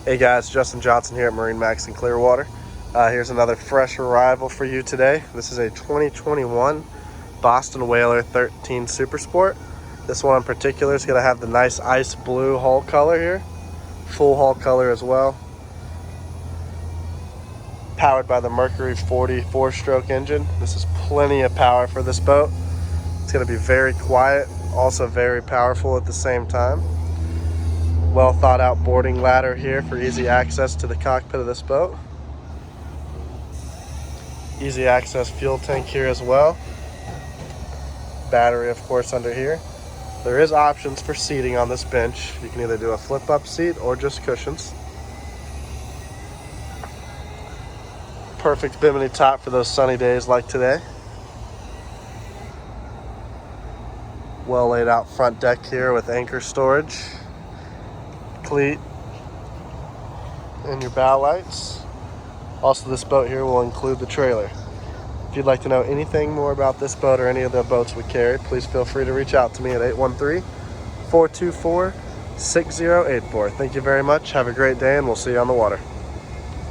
Hey guys, Justin Johnson here at MarineMax in Clearwater. Here's another fresh arrival for you today. This is a 2021 Boston Whaler 13 Super Sport. This one in particular is going to have the nice ice blue hull color here. Full hull color as well. Powered by the Mercury 40 4-stroke engine. This is plenty of power for this boat. It's going to be very quiet, also very powerful at the same time. Well thought out boarding ladder here for easy access to the cockpit of this boat. Easy access fuel tank here as well. Battery of course under here. There is options for seating on this bench. You can either do a flip up seat or just cushions. Perfect bimini top for those sunny days like today. Well laid out front deck here with anchor storage, cleat, and your bow lights. Also, this boat here will include the trailer. If you'd like to know anything more about this boat or any of the boats we carry, please feel free to reach out to me at 813-424-6084. Thank you very much. Have a great day, and we'll see you on the water.